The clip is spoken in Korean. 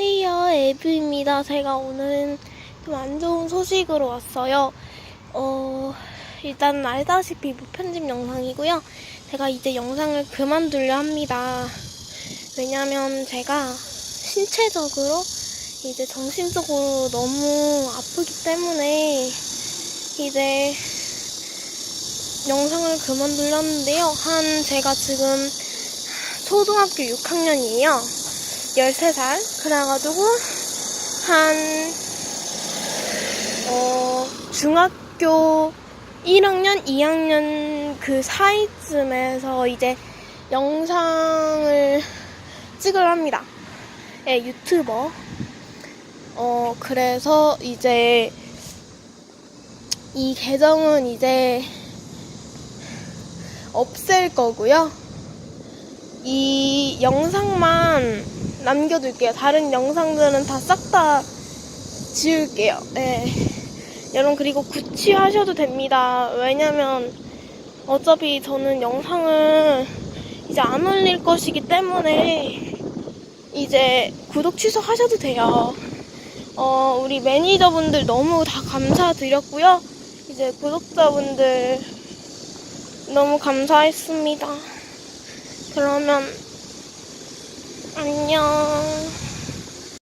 안녕하세요, 에브입니다. 제가 오늘은 좀 안 좋은 소식으로 왔어요. 일단 알다시피 무편집 영상이고요. 제가 이제 영상을 그만두려 합니다. 왜냐면 제가 신체적으로 이제 정신적으로 너무 아프기 때문에 이제 영상을 그만두려는데요. 제가 지금 초등학교 6학년이에요. 13살. 그래가지고, 중학교 1학년, 2학년 그 사이쯤에서 이제 영상을 찍으려 합니다. 예, 유튜버. 그래서 이제 이 계정은 이제 없앨 거고요. 이 영상만 남겨둘게요. 다른 영상들은 다 싹 다 지울게요. 네. 여러분 그리고 구취하셔도 됩니다. 왜냐면 어차피 저는 영상을 이제 안 올릴 것이기 때문에 이제 구독 취소하셔도 돼요. 우리 매니저분들 너무 다 감사드렸고요. 이제 구독자분들 너무 감사했습니다. 그러면 안녕.